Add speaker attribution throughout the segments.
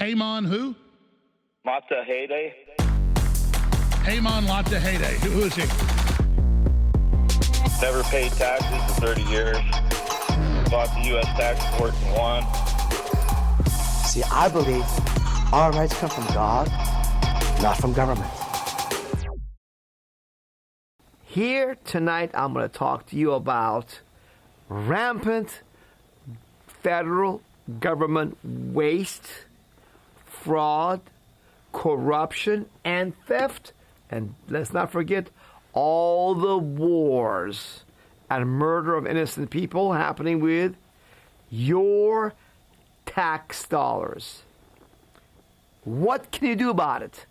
Speaker 1: Paymon who?
Speaker 2: Matahede.
Speaker 1: Paymon Latahede. Who is he?
Speaker 2: Never paid taxes in 30 years. Fought the U.S. tax court and won.
Speaker 3: See, I believe our rights come from God, not from government. Here tonight, I'm going to talk to you about rampant federal government waste, fraud, corruption, and theft. And let's not forget all the wars and murder of innocent people happening with your tax dollars. What can you do about it?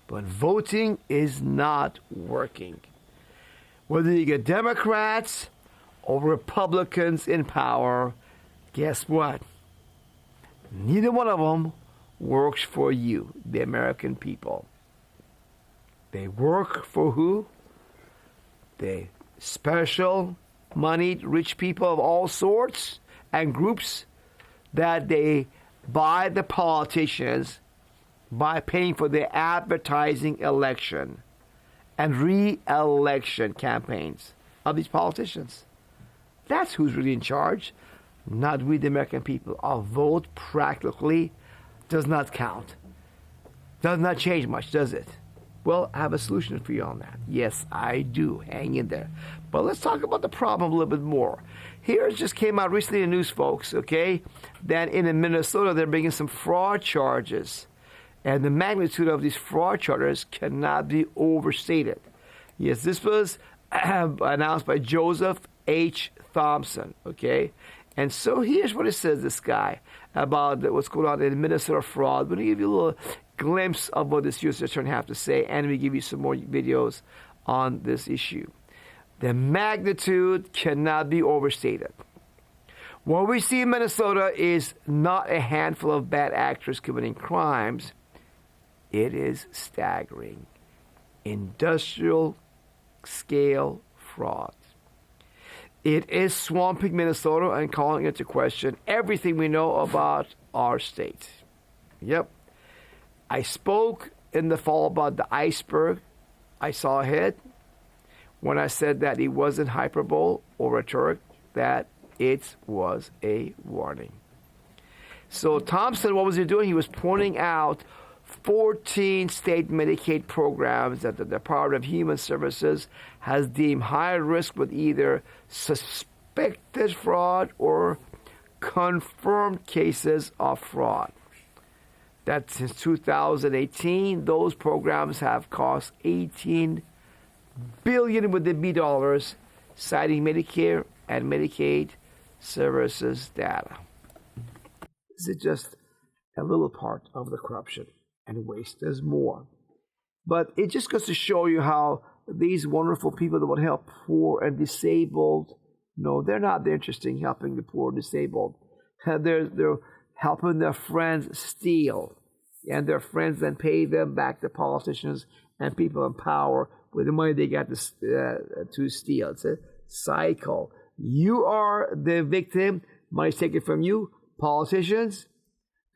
Speaker 3: But voting is not working. Whether you get Democrats or Republicans in power, guess what? Neither one of them works for you, the American people. They work for who? The special moneyed rich people of all sorts and groups that they buy the politicians by paying for their advertising election and re-election campaigns of these politicians. That's who's really in charge, not we the American people. Our vote practically does not count. Does not change much, does it? Well, I have a solution for you on that. Yes, I do. Hang in there. But let's talk about the problem a little bit more. Here it just came out recently in the news, folks, okay, that in Minnesota they're bringing some fraud charges. And the magnitude of these fraud charges cannot be overstated. Yes, this was announced by Joseph H. Thompson, okay? And so here's what it says, this guy, about what's going on in Minnesota fraud. We're going to give you a little glimpse of what this U.S. attorney have to say, and we give you some more videos on this issue. The magnitude cannot be overstated. What we see in Minnesota is not a handful of bad actors committing crimes. It is staggering. Industrial scale fraud. It is swamping Minnesota and calling into question everything we know about our state. Yep. I spoke in the fall about the iceberg I saw ahead when I said that it wasn't hyperbole or rhetoric, that it was a warning. So Thompson, what was he doing? He was pointing out 14 state Medicaid programs that the Department of Human Services has deemed high risk with either suspected fraud or confirmed cases of fraud. That since 2018, those programs have cost $18 billion with the B dollars, citing Medicare and Medicaid services data. This is just a little part of the corruption and waste. There's more. But it just goes to show you how these wonderful people that would help poor and disabled, no, they're not interested in helping the poor and disabled. They're helping their friends steal. And their friends then pay them back, the politicians and people in power, with the money they got to steal. It's a cycle. You are the victim. Money's taken from you. Politicians,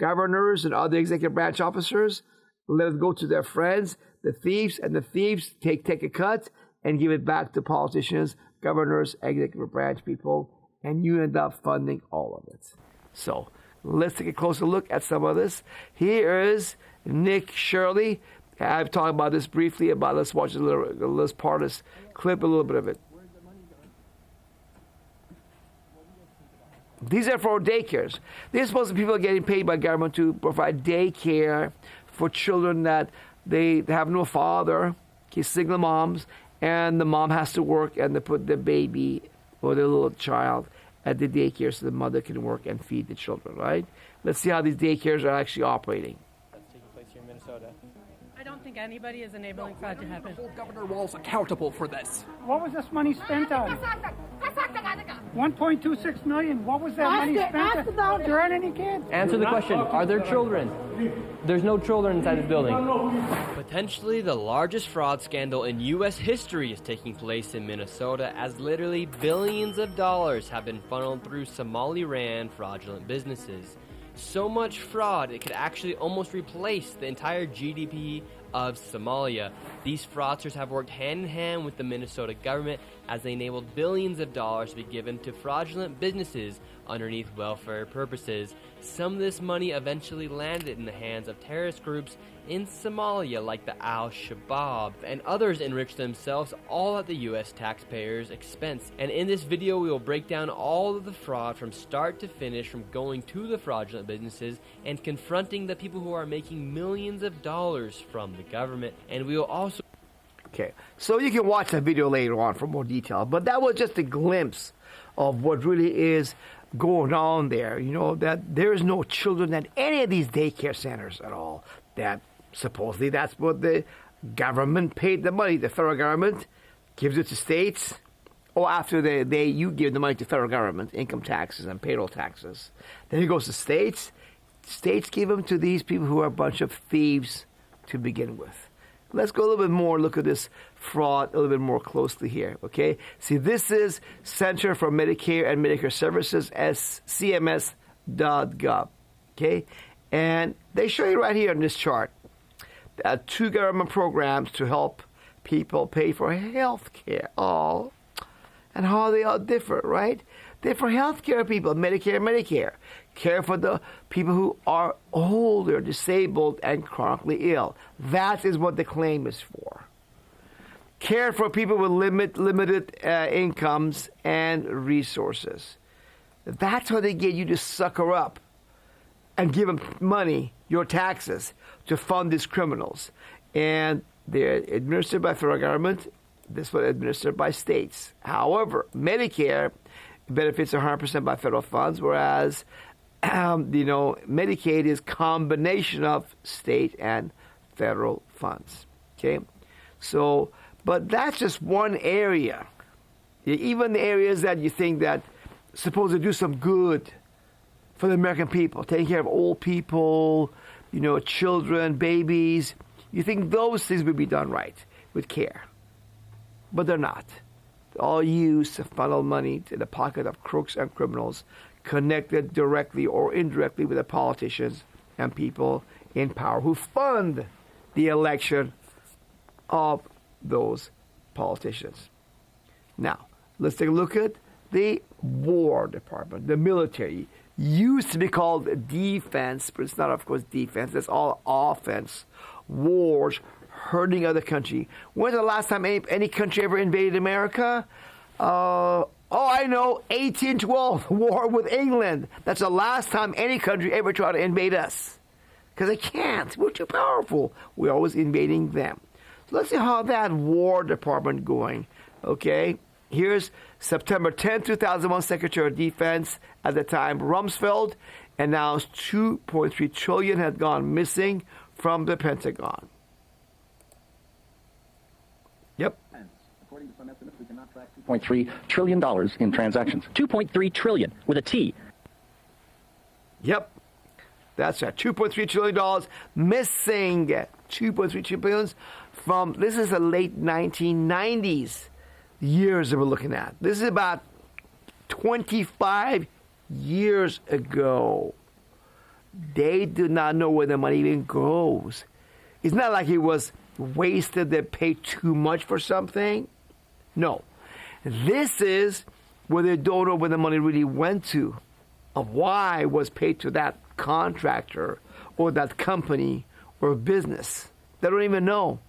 Speaker 3: governors, and other executive branch officers let it go to their friends, the thieves, and the thieves take a cut and give it back to politicians, governors, executive branch people, and you end up funding all of it. So let's take a closer look at some of this. Here is Nick Shirley. I've talked about this briefly. Let's watch this part of this clip, a little bit of it. These are for daycares. These are supposed to be people getting paid by government to provide daycare for children that they have no father, single moms, and the mom has to work and they put the baby or the little child at the daycare so the mother can work and feed the children, right? Let's see how these daycares are actually operating.
Speaker 4: That's taking place here in Minnesota.
Speaker 5: I don't think anybody is enabling fraud to happen.
Speaker 6: Hold Governor Walz accountable for this.
Speaker 7: What was this money spent on? 1.26 million. What was that money spent on? There aren't any kids.
Speaker 4: Answer the question. Are there children? There's no children inside this building. Potentially the largest fraud scandal in U.S. history is taking place in Minnesota, as literally billions of dollars have been funneled through Somali-ran fraudulent businesses. So much fraud, it could actually almost replace the entire GDP of Somalia. These fraudsters have worked hand in hand with the Minnesota government as they enabled billions of dollars to be given to fraudulent businesses underneath welfare purposes. Some of this money eventually landed in the hands of terrorist groups in Somalia like the Al-Shabaab, and others enriched themselves all at the US taxpayers' expense. And in this video we will break down all of the fraud from start to finish, from going to the fraudulent businesses and confronting the people who are making millions of dollars from the government. And we will also...
Speaker 3: Okay, so you can watch that video later on for more detail, but that was just a glimpse of what really is going on there. You know, that there's no children at any of these daycare centers at all. That supposedly that's what the government paid the money. The federal government gives it to states, or after you give the money to federal government, income taxes and payroll taxes. Then it goes to states. States give them to these people who are a bunch of thieves to begin with. Let's go a little bit more, look at this fraud a little bit more closely here, okay? See, this is Center for Medicare and Medicare Services, CMS.gov, okay? And they show you right here in this chart 2 government programs to help people pay for health care. Oh, and how they all differ, right? They're for health care people, Medicare, Medicare. Care for the people who are older, disabled, and chronically ill. That is what the claim is for. Care for people with limited incomes and resources. That's how they get you to sucker up and give them money, your taxes, to fund these criminals. And they're administered by federal government. This was administered by states. However, Medicare benefits 100% by federal funds, whereas Medicaid is combination of state and federal funds. Okay, so but that's just one area. Even the areas that you think that supposed to do some good for the American people, taking care of old people, children, babies. You think those things would be done right with care, but they're not. They're all used to funnel money to the pocket of crooks and criminals connected directly or indirectly with the politicians and people in power who fund the election of those politicians. Now, let's take a look at the War Department, the military. Used to be called defense, but it's not, of course, defense. It's all offense. Wars, hurting other country. When's the last time any country ever invaded America? I know, 1812, war with England. That's the last time any country ever tried to invade us. Because they can't. We're too powerful. We're always invading them. So let's see how that War Department going. Okay, here's September 10, 2001, Secretary of Defense at the time, Rumsfeld, announced $2.3 trillion had gone missing from the Pentagon. Yep.
Speaker 8: According to some estimates, we cannot track $2.3 trillion in transactions. 2.3 trillion with a T.
Speaker 3: Yep. That's right. $2.3 trillion missing. $2.3 trillion from, this is the late 1990s years that we're looking at. This is about 25 years ago. They do not know where the money even goes. It's not like it was wasted, they paid too much for something. No. This is where they don't know where the money really went to, of why it was paid to that contractor or that company or business. They don't even know.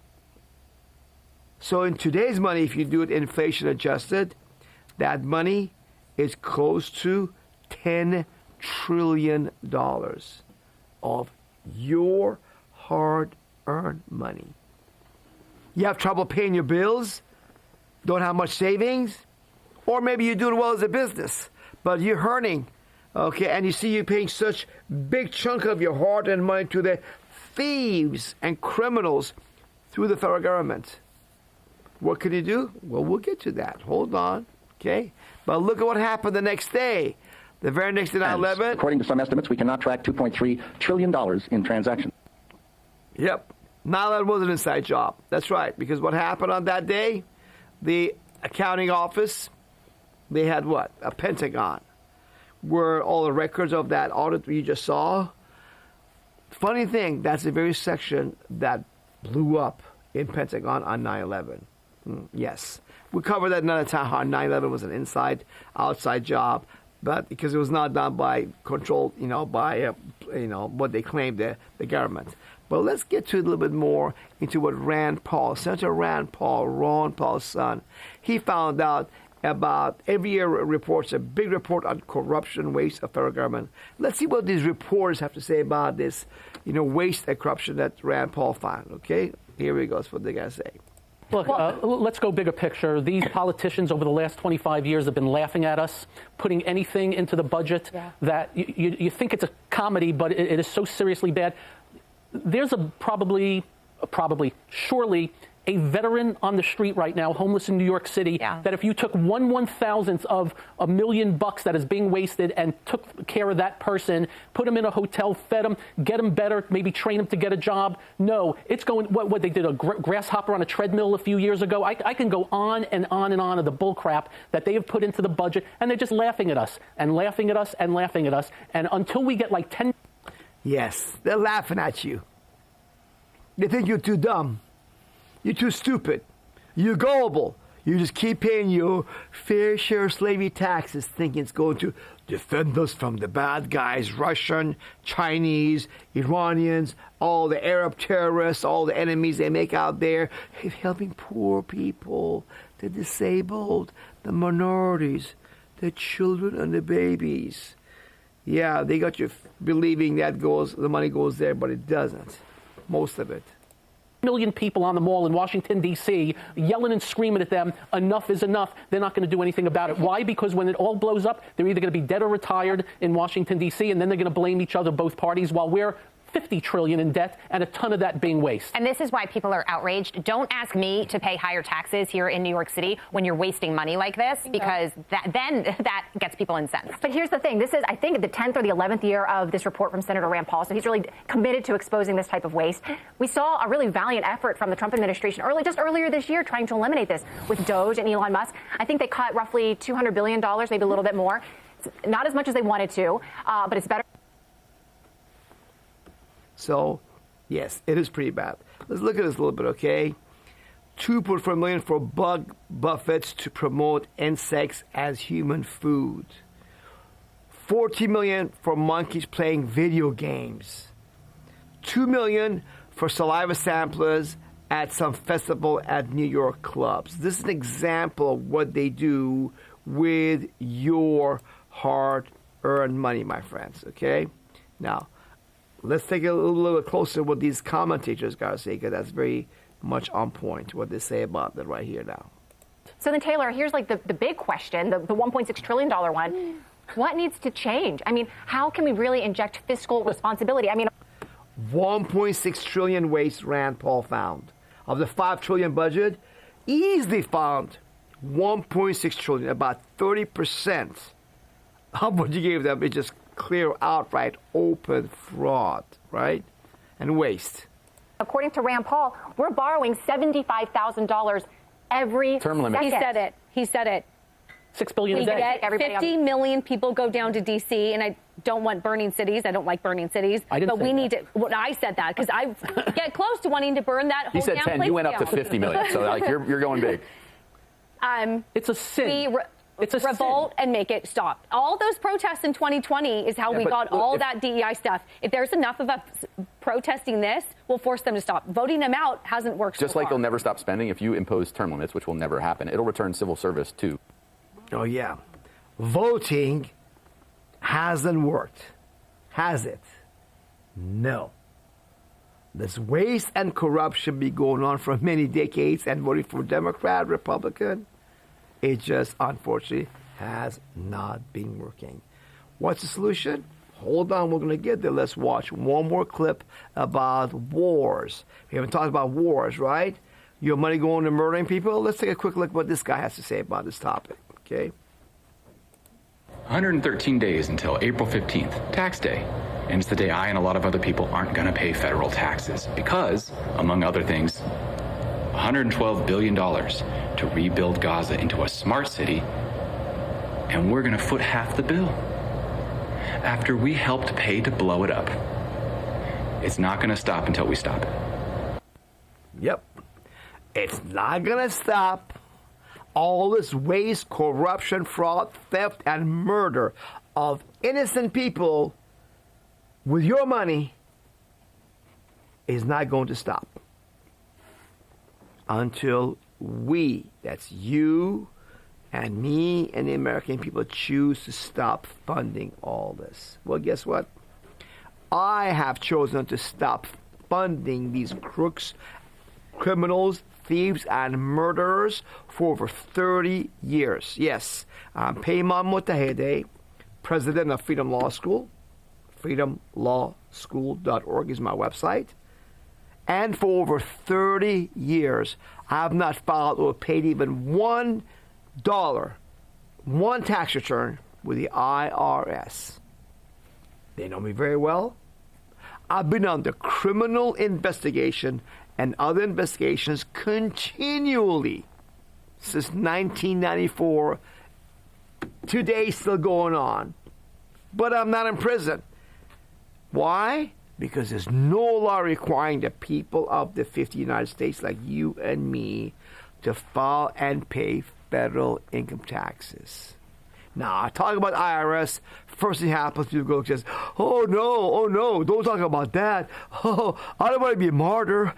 Speaker 3: So in today's money, if you do it inflation adjusted, that money is close to $10 trillion of your hard-earned money. You have trouble paying your bills, don't have much savings, or maybe you're doing well as a business, but you're hurting, okay, and you see you're paying such big chunk of your hard-earned money to the thieves and criminals through the federal government. What can you do? Well, we'll get to that. Hold on, okay? But look at what happened the next day. The very next day, 9/11.
Speaker 8: According to some estimates, we cannot track $2.3 trillion in transactions.
Speaker 3: Yep. 9/11 was an inside job. That's right. Because what happened on that day? The accounting office, they had what? A Pentagon where all the records of that audit you just saw. Funny thing, that's the very section that blew up in Pentagon on 9/11. Yes. We covered that another time, how 9/11 was an outside job, but because it was not done by control, by what they claimed the government. But let's get to a little bit more into what Rand Paul, Senator Rand Paul, Ron Paul's son, he found out about every year reports, a big report on corruption, waste of federal government. Let's see what these reporters have to say about this, waste and corruption that Rand Paul found, okay? Here he goes, what they got to say.
Speaker 9: Look, let's go bigger picture. These politicians over the last 25 years have been laughing at us, putting anything into the budget that you think it's a comedy, but it is so seriously bad. There's surely a veteran on the street right now, homeless in New York City, that if you took 1/1000th of $1,000,000 that is being wasted and took care of that person, put him in a hotel, fed him, get him better, maybe train him to get a job. No, it's going, what they did, a grasshopper on a treadmill a few years ago. I can go on and on and on of the bull crap that they have put into the budget, and they're just laughing at us and laughing at us and laughing at us. And until we get like 10...
Speaker 3: Yes, they're laughing at you. They think you're too dumb. You're too stupid. You're gullible. You just keep paying your fair share of slavery taxes, thinking it's going to defend us from the bad guys, Russian, Chinese, Iranians, all the Arab terrorists, all the enemies they make out there, helping poor people, the disabled, the minorities, the children and the babies. Yeah, they got you believing that the money goes there, but it doesn't. Most of it.
Speaker 9: Million people on the mall in Washington, D.C., yelling and screaming at them, enough is enough. They're not going to do anything about it. Why? Because when it all blows up, they're either going to be dead or retired in Washington, D.C., and then they're going to blame each other, both parties, while we're $50 trillion in debt, and a ton of that being waste.
Speaker 10: And this is why people are outraged. Don't ask me to pay higher taxes here in New York City when you're wasting money like this, because that gets people incensed. But here's the thing. This is, I think, the 10th or the 11th year of this report from Senator Rand Paul, so he's really committed to exposing this type of waste. We saw a really valiant effort from the Trump administration earlier this year trying to eliminate this with Doge and Elon Musk. I think they cut roughly $200 billion, maybe a little bit more. It's not as much as they wanted to, but it's better.
Speaker 3: So, yes, it is pretty bad. Let's look at this a little bit, okay? $2.4 million for bug buffets to promote insects as human food. $14 million for monkeys playing video games. $2 million for saliva samplers at some festival at New York clubs. This is an example of what they do with your hard-earned money, my friends, okay? Now, let's take a little closer what these commentators got to say, because that's very much on point, what they say about that right here now.
Speaker 10: So then, Taylor, here's like the big question, the $1.6 trillion one. What needs to change? I mean, how can we really inject fiscal responsibility? I mean,
Speaker 3: 1.6 trillion waste Rand Paul found. Of the $5 trillion budget, easily found 1.6 trillion, about 30% of what you gave them. It just clear outright open fraud, right? And waste.
Speaker 10: According to Rand Paul, we're borrowing $75,000 every
Speaker 11: term limit.
Speaker 10: second.
Speaker 11: He said it.
Speaker 9: $6 billion a day.
Speaker 11: 50 million people go down to D.C., and I don't want burning cities. I don't like burning cities.
Speaker 9: But
Speaker 11: we need to. Well, I said that because I get close to wanting to burn that whole
Speaker 12: He said 10. You went up to 50 million. So like you're going big.
Speaker 9: It's a sin. It's a
Speaker 11: revolt and make it stop. All those protests in 2020 is how we got all that DEI stuff. If there's enough of us protesting this, we'll force them to stop. Voting them out hasn't worked
Speaker 12: Just
Speaker 11: so
Speaker 12: like
Speaker 11: far.
Speaker 12: they'll never stop spending. If you impose term limits, which will never happen, it'll return civil service too.
Speaker 3: Oh, yeah. Voting hasn't worked. Has it? No. This waste and corruption be going on for many decades, and voting for Democrat, Republican, it just, unfortunately, has not been working. What's the solution? Hold on, we're going to get there. Let's watch one more clip about wars. We haven't talked about wars, right? Your money going to murdering people? Let's take a quick look at what this guy has to say about this topic, okay?
Speaker 13: 113 days until April 15th, tax day. And it's the day I and a lot of other people aren't going to pay federal taxes because, among other things, $112 billion to rebuild Gaza into a smart city, and we're going to foot half the bill. after we helped pay to blow it up. It's not going to stop until we stop it.
Speaker 3: Yep. It's not going to stop. All this waste, corruption, fraud, theft, and murder of innocent people with your money is not going to stop until we, that's you and me and the American people, choose to stop funding all this. Well, guess what? I have chosen to stop funding these crooks, criminals, thieves, and murderers for over 30 years. Yes, I'm Payman Mutahede, president of Freedom Law School. freedomlawschool.org is my website. And for over 30 years, I have not filed or paid even $1, one tax return with the IRS. They know me very well. I've been under criminal investigation and other investigations continually since 1994. Today, still going on. But I'm not in prison. Why? Because there's no law requiring the people of the 50 United States like you and me to file and pay federal income taxes. Now, I talk about IRS, first thing happens, people go says, oh no, don't talk about that. Oh, I don't want to be a martyr.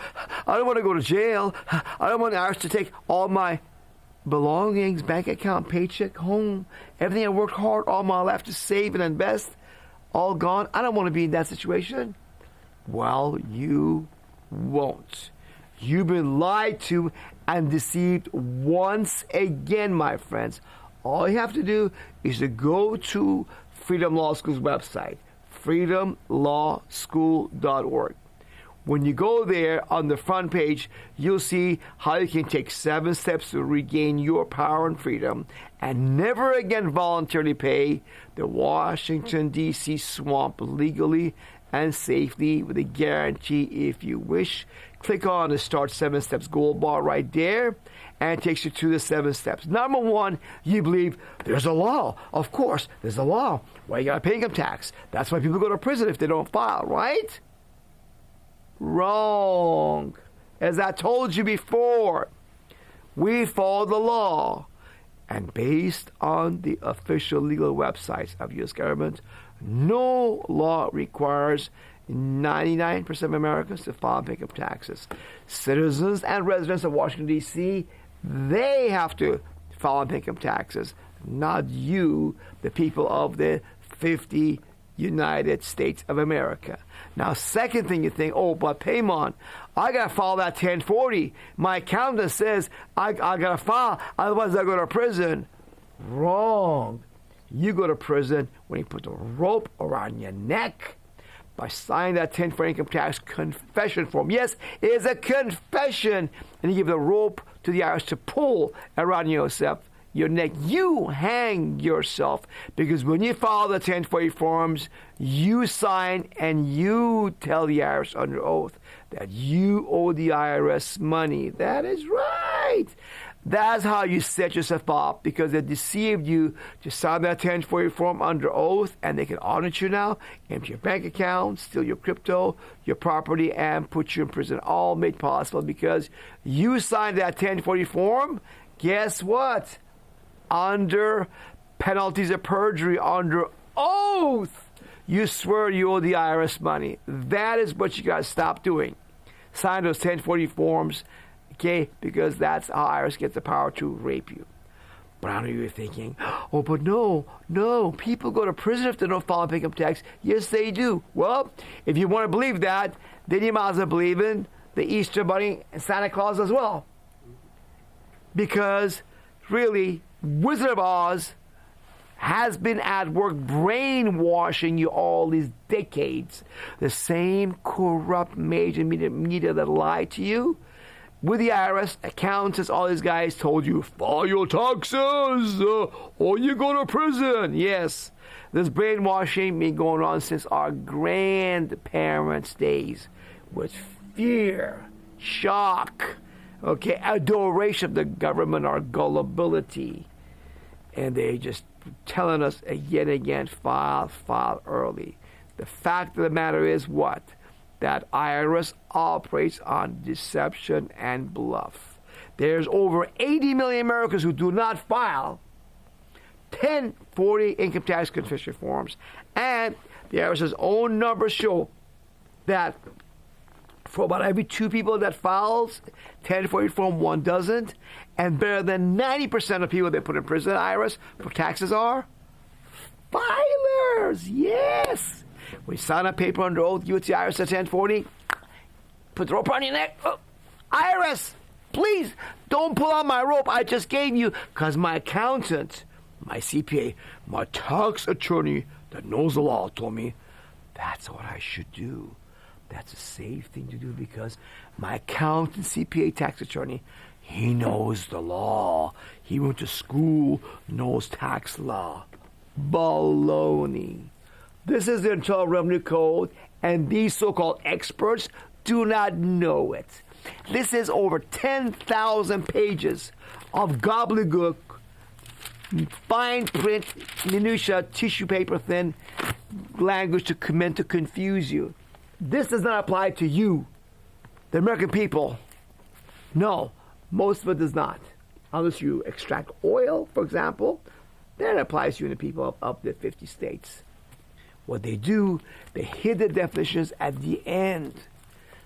Speaker 3: I don't want to go to jail. I don't want the IRS to take all my belongings, bank account, paycheck, home, everything I worked hard all my life to save and invest, all gone. I don't want to be in that situation. Well, you won't. You've been lied to and deceived once again, my friends. All you have to do is to go to Freedom Law School's website, freedomlawschool.org. When you go there, on the front page, you'll see how you can take 7 steps to regain your power and freedom and never again voluntarily pay the Washington, D.C. swamp legally and safely with a guarantee if you wish. Click on the Start 7 Steps gold bar right there, and it takes you to the 7 steps. Number 1, you believe there's a law. Of course, there's a law. Why you got to pay income tax? That's why people go to prison if they don't file, right? Wrong. As I told you before, we follow the law. And based on the official legal websites of U.S. government, no law requires 99% of Americans to file income taxes. Citizens and residents of Washington, D.C., they have to file income taxes, not you, the people of the 50 United States of America. Now, second thing you think, oh, but Paymon, I got to file that 1040. My accountant says I got to file, otherwise I go to prison. Wrong. You go to prison when you put the rope around your neck by signing that 1040 income tax confession form. Yes, it is a confession. And you give the rope to the IRS to pull around your neck. You hang yourself, because when you file the 1040 forms, you sign and you tell the IRS under oath that you owe the IRS money. That is right. That's how you set yourself up, because they deceived you to sign that 1040 form under oath, and they can audit you now, empty your bank account, steal your crypto, your property, and put you in prison. All made possible because you signed that 1040 form. Guess what? Under penalties of perjury, under oath, you swear you owe the IRS money. That is what you got to stop doing. Sign those 1040 forms. Okay, because that's how IRS gets the power to rape you. But I know you're thinking, oh, but no, people go to prison if they don't file income tax. Yes, they do. Well, if you want to believe that, then you might as well believe in the Easter Bunny and Santa Claus as well. Because, really, Wizard of Oz has been at work brainwashing you all these decades. The same corrupt major media that lied to you. With the IRS, accountants, all these guys told you, file your taxes or you go to prison. Yes, this brainwashing been going on since our grandparents' days, with fear, shock, adoration of the government, our gullibility. And they just telling us again and again, file early. The fact of the matter is what? That IRS operates on deception and bluff. There's over 80 million Americans who do not file 1040 income tax confession forms. And the IRS's own numbers show that for about every 2 people that files 1040 form, 1 doesn't. And better than 90% of people they put in prison at IRS for taxes are filers. Yes. When you sign a paper under oath, you at the IRS at 1040, put the rope around your neck. Oh, IRS, please don't pull out my rope I just gave you, because my accountant, my CPA, my tax attorney that knows the law told me that's what I should do. That's a safe thing to do because my accountant, CPA, tax attorney, he knows the law. He went to school, knows tax law. Baloney. This is the Internal Revenue Code, and these so-called experts do not know it. This is over 10,000 pages of gobbledygook, fine print, minutia, tissue paper thin language meant to confuse you. This does not apply to you, the American people. No, most of it does not. Unless you extract oil, for example, then it applies to you and the people of the 50 states. What they do, they hid the definitions at the end.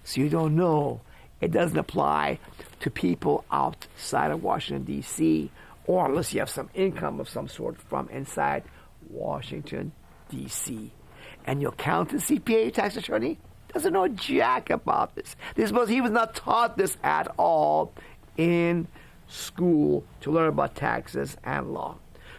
Speaker 3: So you don't know. It doesn't apply to people outside of Washington, D.C., or unless you have some income of some sort from inside Washington, D.C. And your accountant, CPA, tax attorney doesn't know jack about this. He was not taught this at all in school to learn about taxes and law.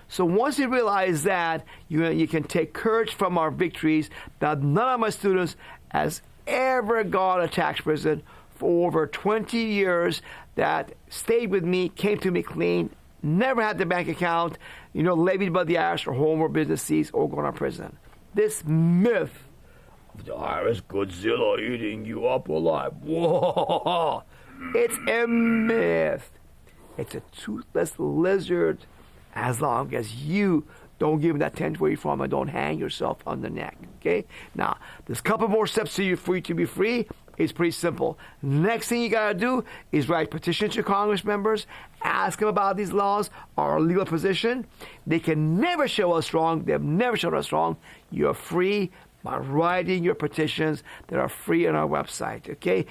Speaker 3: So once you realize that, you can take courage from our victories. That none of my students has ever gone to tax prison for over 20 years, that stayed with me, came to me clean, never had the bank account, levied by the IRS or home or business seized or going to prison. This myth of the IRS Godzilla eating you up alive, whoa, it's a myth. It's a toothless lizard, as long as you don't give him that 1020 form and don't hang yourself on the neck. Okay? Now, there's a couple more steps for you to be free. It's pretty simple. Next thing you got to do is write petitions to Congress members, ask them about these laws, our legal position. They can never show us wrong. They've never shown us wrong. You're free by writing your petitions that are free on our website. Okay?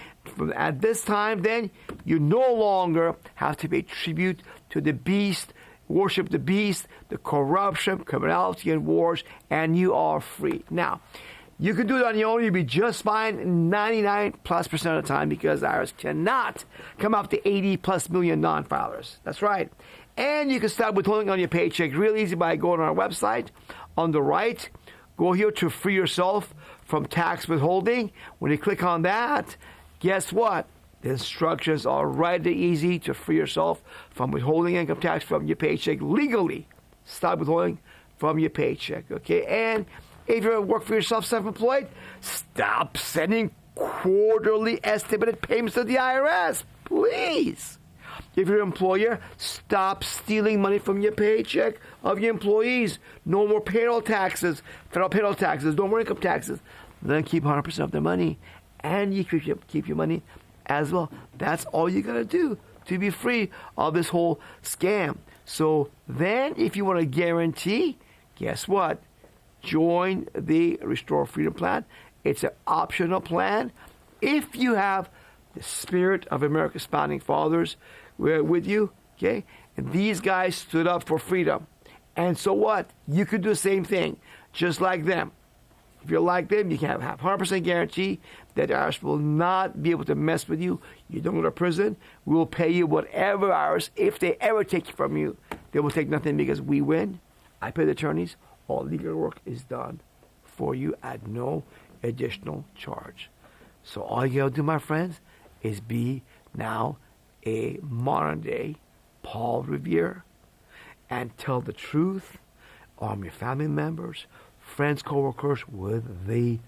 Speaker 3: At this time, then, you no longer have to pay tribute to the beast, worship the beast, the corruption, criminality, and wars, and you are free. Now, you can do it on your own. You'll be just fine 99+% of the time, because the IRS cannot come up to 80+ million non-filers. That's right. And you can start withholding on your paycheck real easy by going on our website. On the right, go here to free yourself from tax withholding. When you click on that, guess what? The instructions are right and easy to free yourself from withholding income tax from your paycheck legally. Stop withholding from your paycheck, okay? And if you work for yourself, self-employed, stop sending quarterly estimated payments to the IRS, please. If you're an employer, stop stealing money from your paycheck of your employees. No more payroll taxes, federal payroll taxes, no more income taxes. Then keep 100% of their money, and you keep your money as well. That's all you got to do to be free of this whole scam. So then, if you want to guarantee, guess what? Join the Restore Freedom Plan. It's an optional plan. If you have the spirit of America's founding fathers with you, okay? And these guys stood up for freedom. And so what? You could do the same thing, just like them. If you're like them, you can have 100% guarantee that the IRS will not be able to mess with you. You don't go to prison. We will pay you whatever IRS, if they ever take it from you, they will take nothing because we win. I pay the attorneys. All legal work is done for you at no additional charge. So all you gotta do, my friends, is be now a modern-day Paul Revere and tell the truth, arm your family members, friends, co-workers with the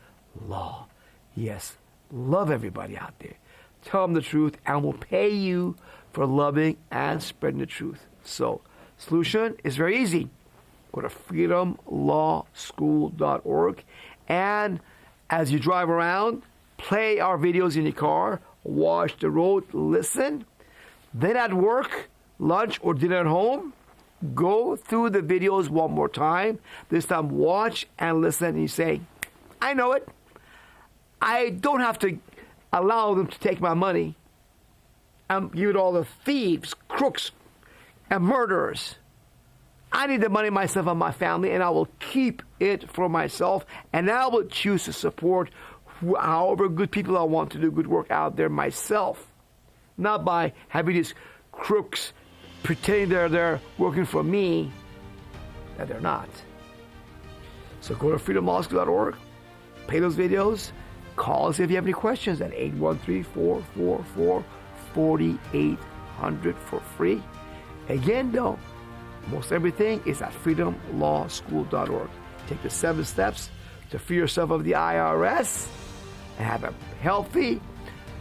Speaker 3: law. Yes, love everybody out there. Tell them the truth, and we'll pay you for loving and spreading the truth. So, solution is very easy. Go to freedomlawschool.org. And as you drive around, play our videos in your car, watch the road, listen. Then at work, lunch, or dinner at home, go through the videos one more time. This time, watch and listen, and you say, I know it. I don't have to allow them to take my money and give it all to thieves, crooks, and murderers. I need the money myself and my family, and I will keep it for myself, and I will choose to support however good people I want to do good work out there myself, not by having these crooks pretending they're working for me that they're not. So go to freedomlawschool.org, play those videos, call us if you have any questions at 813-444-4800 for free. Again, though, most everything is at freedomlawschool.org. Take the 7 steps to free yourself of the IRS and have a healthy,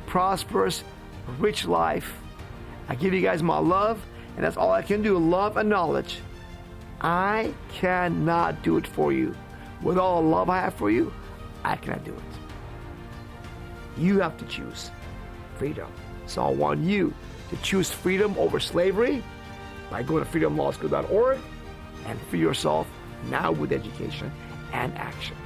Speaker 3: prosperous, rich life. I give you guys my love, and that's all I can do, love and knowledge. I cannot do it for you. With all the love I have for you, I cannot do it. You have to choose freedom. So I want you to choose freedom over slavery by going to freedomlawschool.org and free yourself now with education and action.